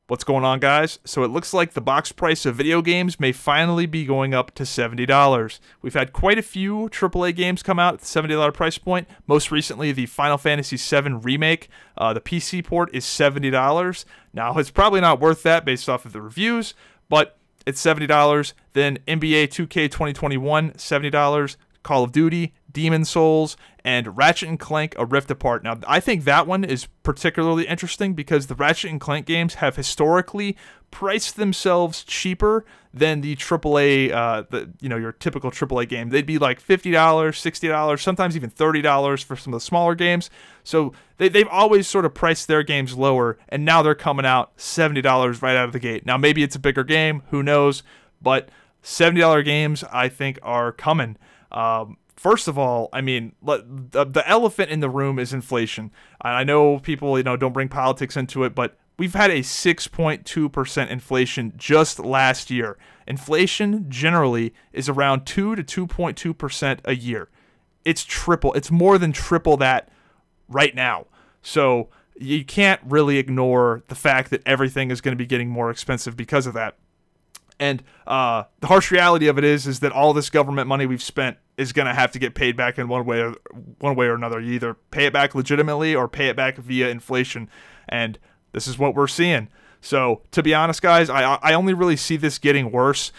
What's going on, guys? So it looks like the box price of video games may finally be going up to $70. We've had quite a few AAA games come out at the $70 price point. Most recently, the Final Fantasy VII Remake. The PC port is $70. Now, it's probably not worth that based off of the reviews, but it's $70. Then NBA 2K 2021, $70. Call of Duty, Demon's Souls, and Ratchet & Clank A Rift Apart. Now, I think that one is particularly interesting because the Ratchet & Clank games have historically priced themselves cheaper than the AAA, your typical AAA game. They'd be like $50, $60, sometimes even $30 for some of the smaller games. So they've always sort of priced their games lower, and now they're coming out $70 right out of the gate. Now, maybe it's a bigger game, who knows, but $70 games, I think, are coming. First of all, I mean, the elephant in the room is inflation. I know people, don't bring politics into it, but we've had a 6.2% inflation just last year. Inflation generally is around 2 to 2.2% a year. It's more than triple that right now. So you can't really ignore the fact that everything is going to be getting more expensive because of that. And the harsh reality of it is that all this government money we've spent is going to have to get paid back in one way or another. You either pay it back legitimately or pay it back via inflation. And this is what we're seeing. So, to be honest, guys, I only really see this getting worse.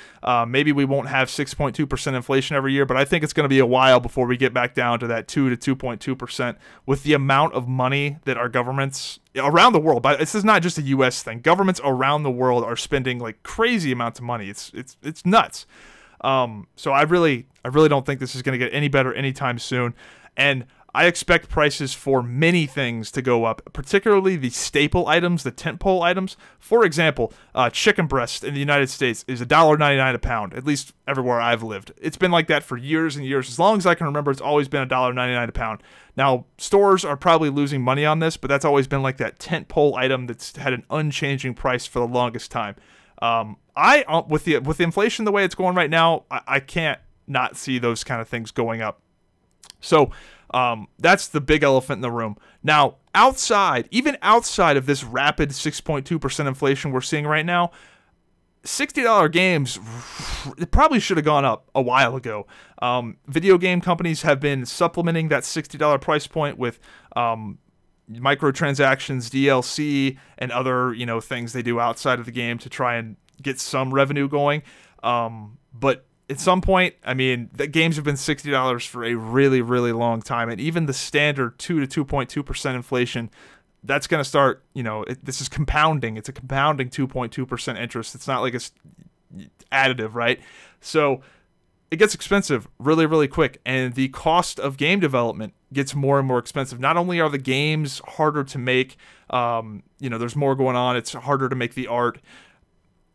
Maybe we won't have 6.2% inflation every year, but I think it's going to be a while before we get back down to that 2 to 2.2% with the amount of money that our governments around the world, but this is not just a U.S. thing. Governments around the world are spending like crazy amounts of money. It's nuts. So I really don't think this is going to get any better anytime soon. And I expect prices for many things to go up, particularly the staple items, the tentpole items. For example, chicken breast in the United States is $1.99 a pound, at least everywhere I've lived. It's been like that for years and years. As long as I can remember, it's always been $1.99 a pound. Now, stores are probably losing money on this, but that's always been like that tentpole item that's had an unchanging price for the longest time. With the inflation the way it's going right now, I can't not see those kind of things going up. So that's the big elephant in the room. Now, even outside of this rapid 6.2% inflation we're seeing right now, $60 games, it probably should have gone up a while ago. Video game companies have been supplementing that $60 price point with microtransactions, DLC, and other things they do outside of the game to try and get some revenue going. But at some point, I mean, the games have been $60 for a really, really long time, and even the standard 2 to 2.2% inflation, that's going to start. This is compounding. It's a compounding 2.2% interest. It's not like it's additive, right? So it gets expensive really, really quick, and the cost of game development gets more and more expensive. Not only are the games harder to make, there's more going on. It's harder to make the art.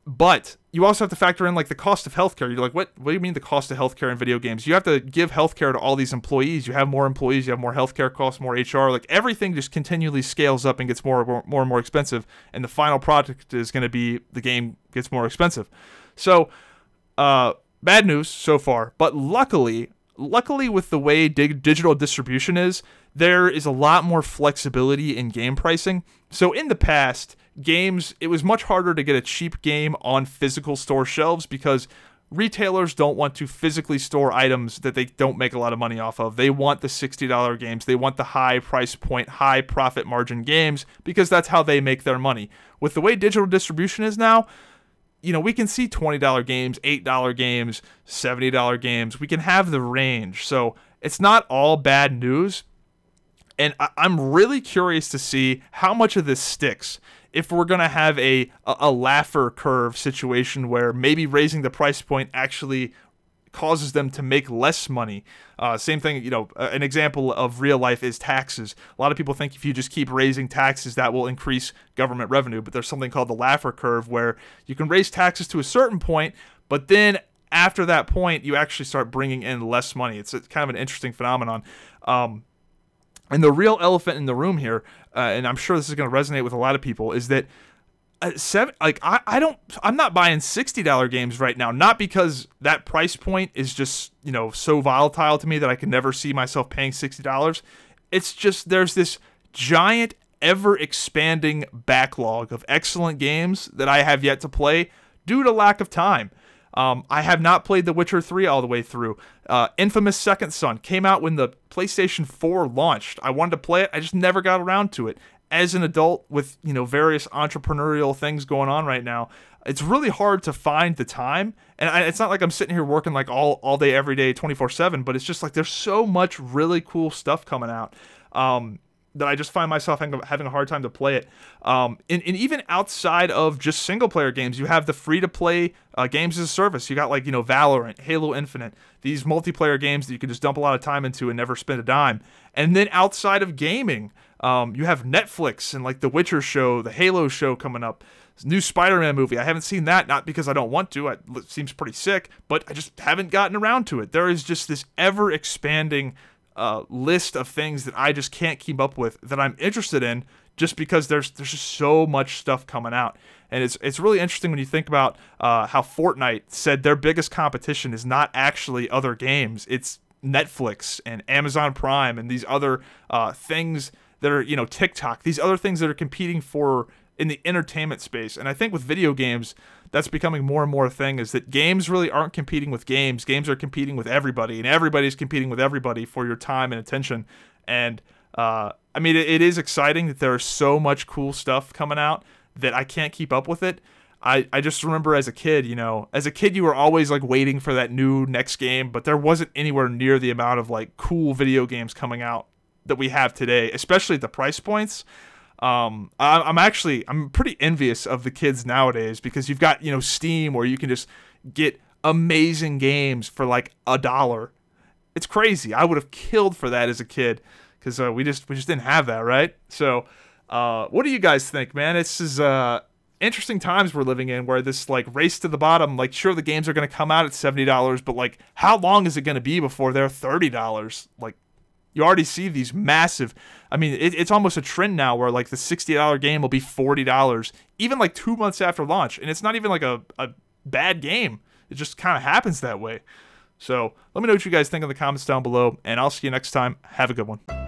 But you also have to factor in like the cost of healthcare. You're like, what do you mean the cost of healthcare in video games? You have to give healthcare to all these employees. You have more employees, you have more healthcare costs, more HR. Like everything just continually scales up and gets more and more expensive. And the final product is going to be the game gets more expensive. So bad news so far. But luckily with the way digital distribution is, there is a lot more flexibility in game pricing. So in the past, it was much harder to get a cheap game on physical store shelves because retailers don't want to physically store items that they don't make a lot of money off of. They want the $60 games. They want the high price point, high profit margin games because that's how they make their money. With the way digital distribution is now, we can see $20 games, $8 games, $70 games. We can have the range. So it's not all bad news. And I'm really curious to see how much of this sticks. If we're going to have a Laffer Curve situation where maybe raising the price point actually causes them to make less money. Same thing, an example of real life is taxes. A lot of people think if you just keep raising taxes, that will increase government revenue. But there's something called the Laffer Curve where you can raise taxes to a certain point, but then after that point, you actually start bringing in less money. It's kind of an interesting phenomenon. And the real elephant in the room here, and I'm sure this is going to resonate with a lot of people, is that I'm not buying $60 games right now, not because that price point is just so volatile to me that I can never see myself paying $60. It's just there's this giant ever-expanding backlog of excellent games that I have yet to play due to lack of time. I have not played The Witcher 3 all the way through. Infamous Second Son came out when the PlayStation 4 launched. I wanted to play it. I just never got around to it. As an adult with, various entrepreneurial things going on right now, it's really hard to find the time. And it's not like I'm sitting here working like all day, every day, 24/7, but it's just like there's so much really cool stuff coming out that I just find myself having a hard time to play it. And even outside of just single-player games, you have the free-to-play games as a service. You got like, Valorant, Halo Infinite, these multiplayer games that you can just dump a lot of time into and never spend a dime. And then outside of gaming, you have Netflix and like the Witcher show, the Halo show coming up. This new Spider-Man movie. I haven't seen that, not because I don't want to. It seems pretty sick, but I just haven't gotten around to it. There is just this ever-expanding list of things that I just can't keep up with that I'm interested in, just because there's just so much stuff coming out. And it's really interesting when you think about how Fortnite said their biggest competition is not actually other games. It's Netflix and Amazon Prime and these other things that are, TikTok, these other things that are competing for in the entertainment space. And I think with video games, that's becoming more and more a thing, is that games really aren't competing with games. Games are competing with everybody, and everybody's competing with everybody for your time and attention. And it is exciting that there's so much cool stuff coming out that I can't keep up with it. I just remember as a kid, you were always like waiting for that new next game, but there wasn't anywhere near the amount of like cool video games coming out that we have today, especially at the price points. I'm pretty envious of the kids nowadays, because you've got, Steam, where you can just get amazing games for like $1. It's crazy. I would have killed for that as a kid, because we just didn't have that, right? So, what do you guys think, man? This is interesting times we're living in, where this like race to the bottom. Like, sure, the games are going to come out at $70, but like, how long is it going to be before they're $30? Like, you already see these massive, it's almost a trend now where like the $60 game will be $40, even like 2 months after launch. And it's not even like a bad game. It just kind of happens that way. So let me know what you guys think in the comments down below, and I'll see you next time. Have a good one.